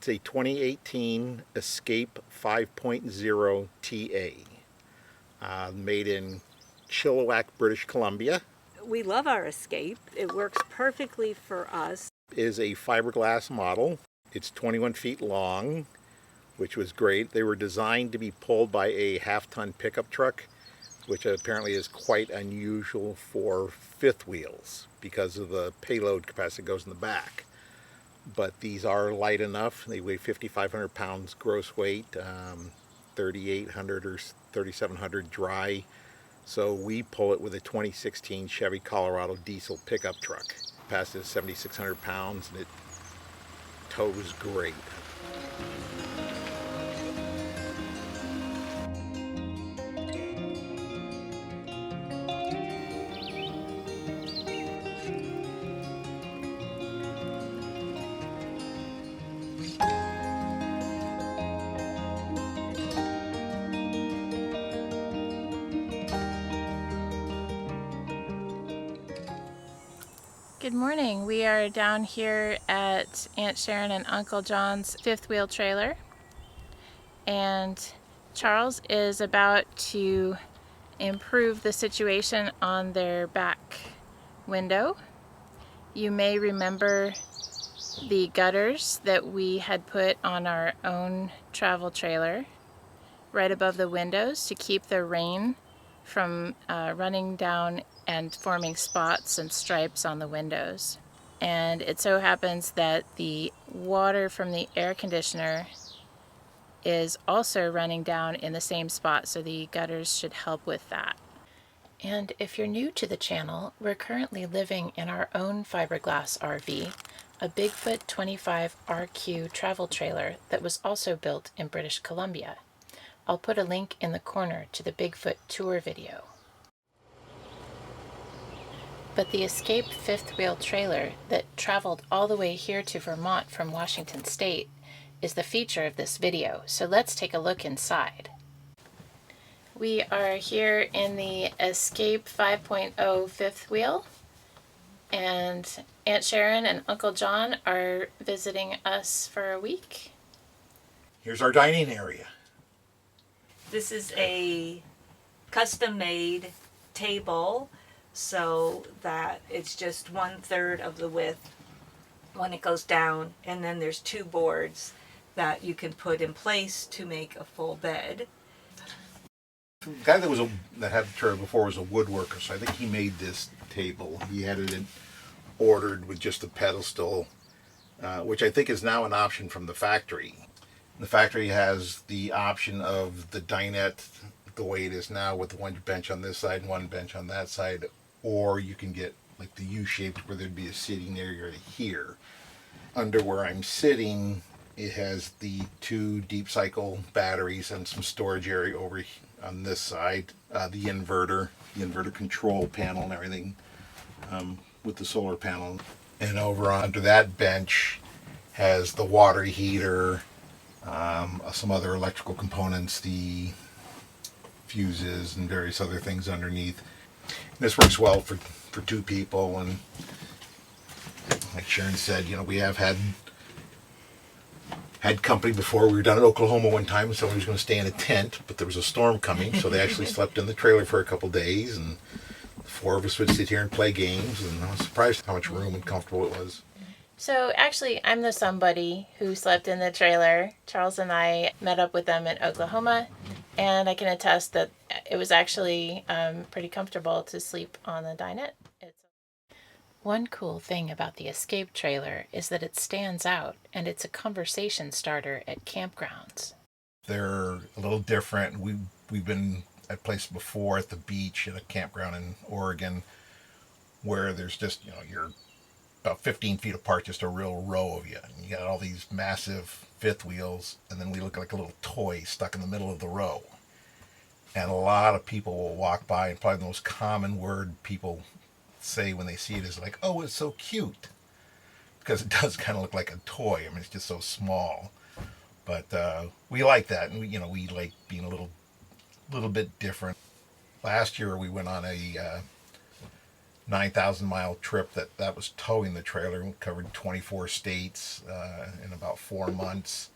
It's a 2018 Escape 5.0 TA, made in Chilliwack, British Columbia. We love our Escape. It works perfectly for us. It is a fiberglass model. It's 21 feet long, which was great. They were designed to be pulled by a half-ton pickup truck, which apparently is quite unusual for fifth wheels because of the payload capacity that goes in the back. But these are light enough. They weigh 5,500 pounds gross weight, 3,800 or 3,700 dry. So we pull it with a 2016 Chevy Colorado diesel pickup truck. Passes 7,600 pounds and it tows great. Good morning. We are down here at Aunt Sharon and Uncle John's fifth wheel trailer, and Charles is about to improve the situation on their back window. You may remember the gutters that we had put on our own travel trailer right above the windows to keep the rain from running down and forming spots and stripes on the windows. And it so happens that the water from the air conditioner is also running down in the same spot, so the gutters should help with that. And if you're new to the channel, we're currently living in our own fiberglass RV, a Bigfoot 25 RQ travel trailer that was also built in British Columbia. I'll put a link in the corner to the Bigfoot tour video. But the Escape fifth wheel trailer that traveled all the way here to Vermont from Washington State is the feature of this video, so let's take a look inside. We are here in the Escape 5.0 fifth wheel, and Aunt Sharon and Uncle John are visiting us for a week. Here's our dining area. This is a custom-made table so that it's just 1/3 of the width when it goes down, and then there's two boards that you can put in place to make a full bed. The guy that had the trailer before was a woodworker, so I think he made this table. He had it ordered with just a pedestal, which I think is now an option from the factory. The factory has the option of the dinette the way it is now, with one bench on this side and one bench on that side, or you can get like the U-shaped where there'd be a sitting area here. Under where I'm sitting, it has the two deep cycle batteries and some storage area over on this side, the inverter control panel and everything, with the solar panel. And over under that bench has the water heater, some other electrical components, the fuses and various other things underneath. This works well for two people, and like Sharon said, we have had company before. We were down in Oklahoma one time, and somebody was going to stay in a tent, but there was a storm coming, so they actually slept in the trailer for a couple days, and the four of us would sit here and play games, and I was surprised how much room and comfortable it was. So actually, I'm the somebody who slept in the trailer. Charles and I met up with them in Oklahoma, and I can attest that it was actually pretty comfortable to sleep on the dinette. One cool thing about the Escape trailer is that it stands out, and it's a conversation starter at campgrounds. They're a little different. We've been at places before at the beach at a campground in Oregon where there's just, you're about 15 feet apart, just a real row of you. And you got all these massive fifth wheels, and then we look like a little toy stuck in the middle of the row. And a lot of people will walk by, and probably the most common word people say when they see it is like, "Oh, it's so cute," because it does kind of look like a toy. I mean, it's just so small. But we like that, and we like being a little bit different. Last year we went on a 9,000-mile trip that was towing the trailer. We covered 24 states in about 4 months.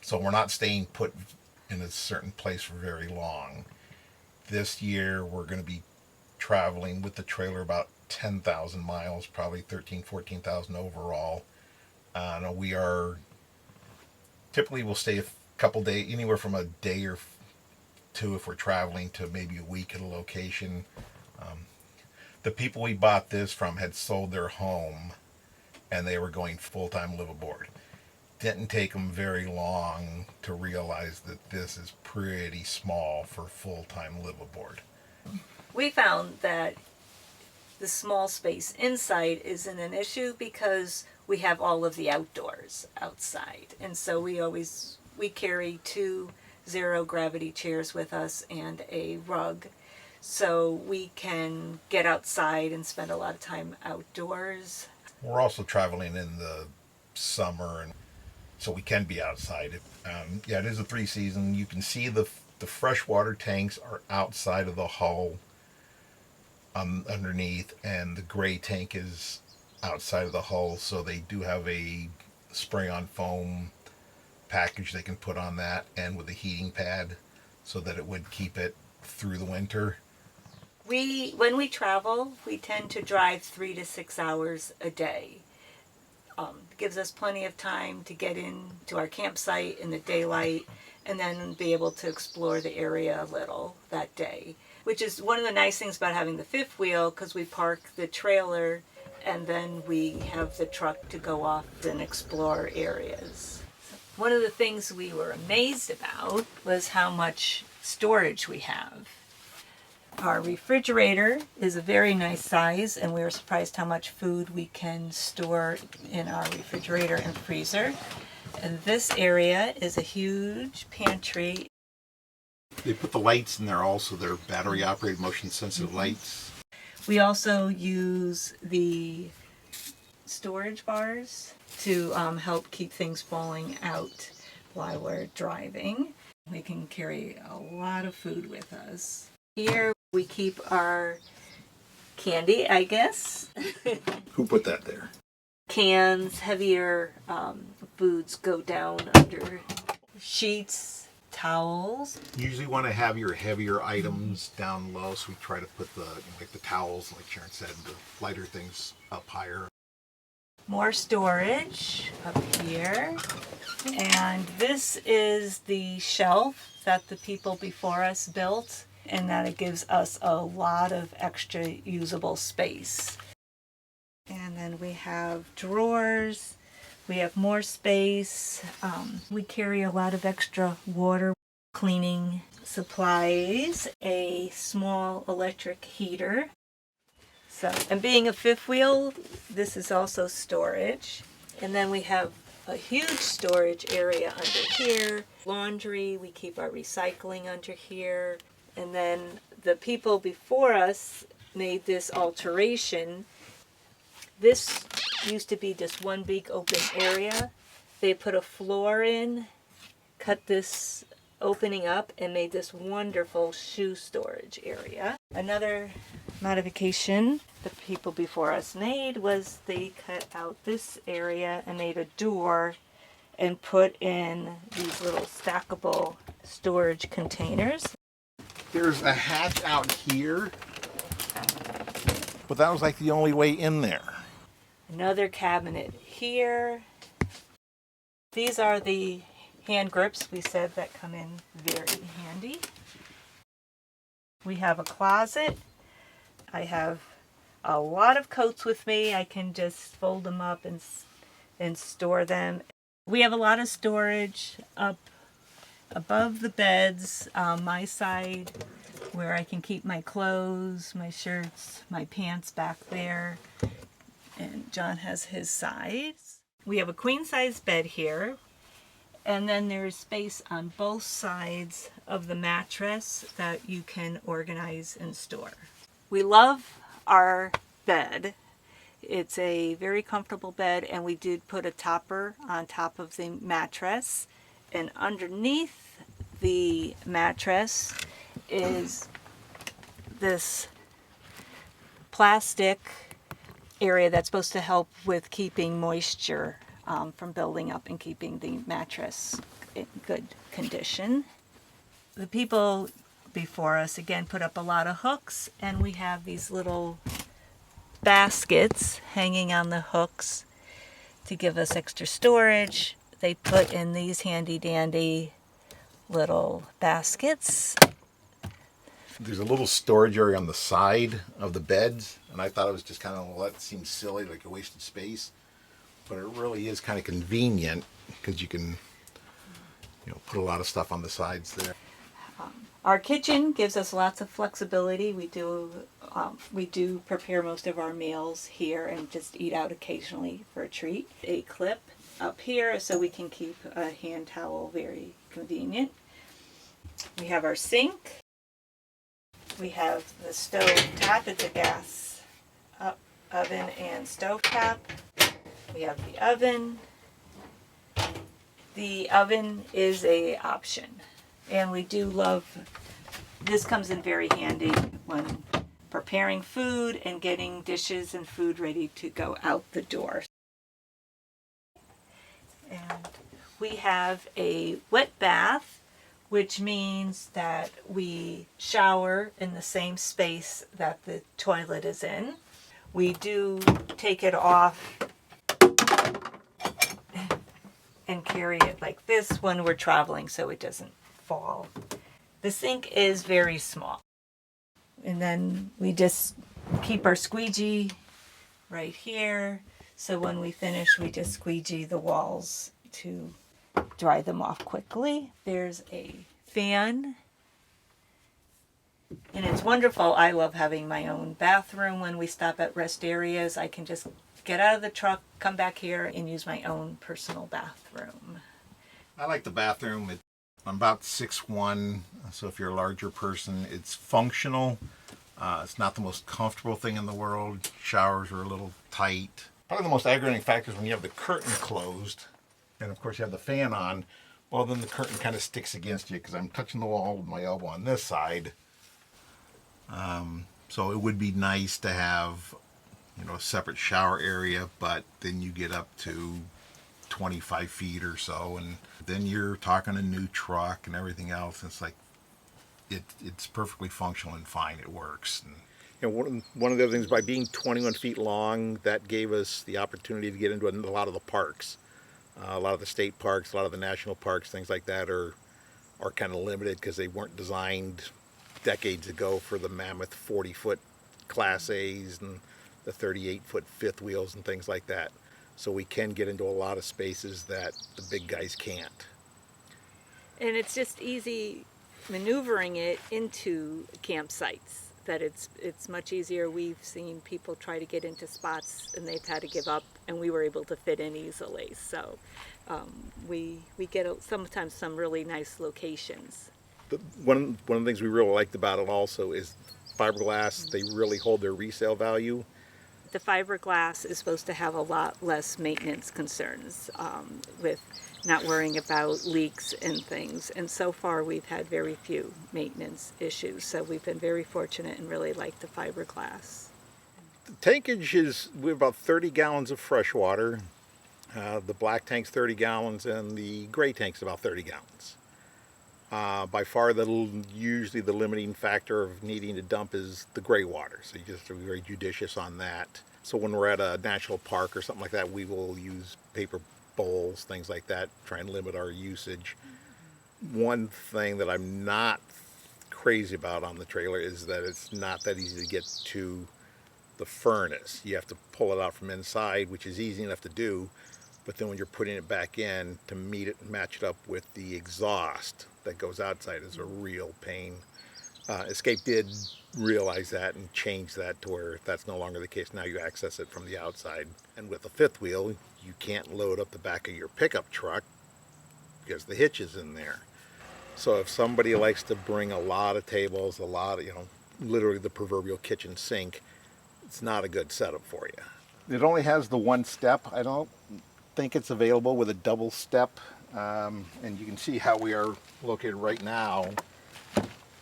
So we're not staying put in a certain place for very long. This year we're going to be traveling with the trailer about 10,000 miles, probably 14,000 overall. We are typically we'll stay a couple days, anywhere from a day or two if we're traveling to maybe a week at a location. The people we bought this from had sold their home and they were going full-time live aboard. Didn't take them very long to realize that this is pretty small for full-time live aboard. We found that the small space inside isn't an issue because we have all of the outdoors outside. And so we carry 2 zero-gravity chairs with us and a rug. So we can get outside and spend a lot of time outdoors. We're also traveling in the summer, and so we can be outside. Yeah, it is a 3-season. You can see the freshwater tanks are outside of the hull underneath, and the gray tank is outside of the hull, so they do have a spray-on foam package they can put on that, and with a heating pad so that it would keep it through the winter. When we travel, we tend to drive 3 to 6 hours a day. Gives us plenty of time to get into our campsite in the daylight and then be able to explore the area a little that day, which is one of the nice things about having the fifth wheel, because we park the trailer and then we have the truck to go off and explore areas. One of the things we were amazed about was how much storage we have. Our refrigerator is a very nice size, and we were surprised how much food we can store in our refrigerator and freezer. And this area is a huge pantry. They put the lights in there also. They're battery operated, motion sensitive lights. We also use the storage bars to help keep things falling out while we're driving. We can carry a lot of food with us. Here we keep our candy, I guess. Who put that there? Cans, heavier foods go down under sheets, towels. You usually want to have your heavier items down low, so we try to put the towels, like Sharon said, the lighter things up higher. More storage up here. And this is the shelf that the people before us built, and that it gives us a lot of extra usable space. And then we have drawers, we have more space. We carry a lot of extra water, cleaning supplies, a small electric heater. So, and being a fifth wheel, this is also storage. And then we have a huge storage area under here. Laundry, we keep our recycling under here. And then the people before us made this alteration. This used to be just one big open area. They put a floor in, cut this opening up, and made this wonderful shoe storage area. Another modification the people before us made was they cut out this area and made a door and put in these little stackable storage containers. There's a hatch out here, but that was like the only way in there. Another cabinet here. These are the hand grips we said that come in very handy. We have a closet. I have a lot of coats with me. I can just fold them up and store them. We have a lot of storage up above the beds, my side, where I can keep my clothes, my shirts, my pants back there. And John has his sides. We have a queen size bed here. And then there's space on both sides of the mattress that you can organize and store. We love our bed. It's a very comfortable bed, and we did put a topper on top of the mattress. And underneath the mattress is this plastic area that's supposed to help with keeping moisture from building up and keeping the mattress in good condition. The people before us again put up a lot of hooks, and we have these little baskets hanging on the hooks to give us extra storage. They put in these handy dandy little baskets. There's a little storage area on the side of the beds, and I thought it was just kind of, well, that seems silly, like a wasted space. But it really is kind of convenient because you can, put a lot of stuff on the sides there. Our kitchen gives us lots of flexibility. We do prepare most of our meals here and just eat out occasionally for a treat. A clip up here so we can keep a hand towel, very convenient. We have our sink. We have the stove top. It's a gas oven and stove top. We have the oven. The oven is a option. And we do love, this comes in very handy when preparing food and getting dishes and food ready to go out the door. And we have a wet bath, which means that we shower in the same space that the toilet is in. We do take it off and carry it like this when we're traveling so it doesn't fall. The sink is very small. And then we just keep our squeegee right here. So when we finish, we just squeegee the walls to dry them off quickly. There's a fan. And it's wonderful. I love having my own bathroom. When we stop at rest areas, I can just get out of the truck, come back here, and use my own personal bathroom. I like the bathroom. I'm about 6'1", so if you're a larger person, it's functional. It's not the most comfortable thing in the world. Showers are a little tight. Probably the most aggravating factor is when you have the curtain closed, and of course you have the fan on, well then the curtain kind of sticks against you because I'm touching the wall with my elbow on this side. So it would be nice to have, a separate shower area, but then you get up to 25 feet or so, and then you're talking a new truck and everything else. It's like it's perfectly functional and fine. It works. And one of the other things, by being 21 feet long, that gave us the opportunity to get into a lot of the parks. A lot of the state parks, a lot of the national parks, things like that are kind of limited because they weren't designed decades ago for the mammoth 40-foot Class A's and the 38-foot fifth wheels and things like that. So we can get into a lot of spaces that the big guys can't. And it's just easy maneuvering it into campsites. That it's much easier. We've seen people try to get into spots and they've had to give up, and we were able to fit in easily. So we get sometimes some really nice locations. One of the things we really liked about it also is fiberglass. They really hold their resale value. The fiberglass is supposed to have a lot less maintenance concerns with not worrying about leaks and things. And so far we've had very few maintenance issues. So we've been very fortunate and really like the fiberglass. The tankage we have about 30 gallons of fresh water. The black tank's 30 gallons and the gray tank's about 30 gallons. By far, usually the limiting factor of needing to dump is the gray water. So you just have to be very judicious on that. So when we're at a national park or something like that, we will use paper bowls, things like that, try and limit our usage. One thing that I'm not crazy about on the trailer is that it's not that easy to get to the furnace. You have to pull it out from inside, which is easy enough to do, but then when you're putting it back in to match it up with the exhaust that goes outside is a real pain. Escape did realize that and change that to where that's no longer the case. Now you access it from the outside. And with the fifth wheel, you can't load up the back of your pickup truck because the hitch is in there. So if somebody likes to bring a lot of tables, literally the proverbial kitchen sink, it's not a good setup for you. It only has the one step. I don't think it's available with a double step. And you can see how we are located right now.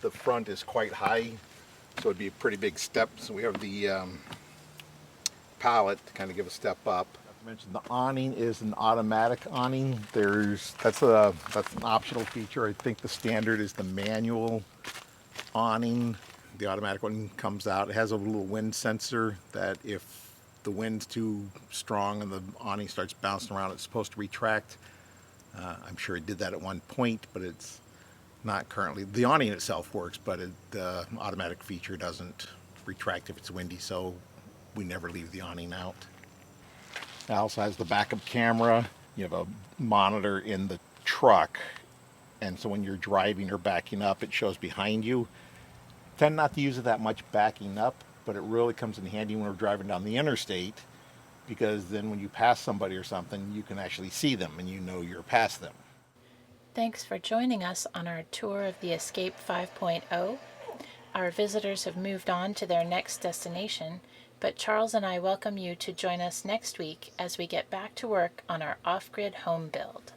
The front is quite high, So it'd be a pretty big step. So we have the pallet to kind of give a step up. Not to mention the awning is an automatic awning. That's an optional feature. I think the standard is the manual awning. The automatic one comes out. It has a little wind sensor that if the wind's too strong and the awning starts bouncing around, it's supposed to retract. I'm sure it did that at one point, but it's not currently. The awning itself works, but the automatic feature doesn't retract if it's windy, so we never leave the awning out. It also has the backup camera. You have a monitor in the truck, and so when you're driving or backing up, it shows behind you. Tend not to use it that much backing up, but it really comes in handy when we're driving down the interstate, because then when you pass somebody or something, you can actually see them and you know you're past them. Thanks for joining us on our tour of the Escape 5.0. Our visitors have moved on to their next destination, but Charles and I welcome you to join us next week as we get back to work on our off-grid home build.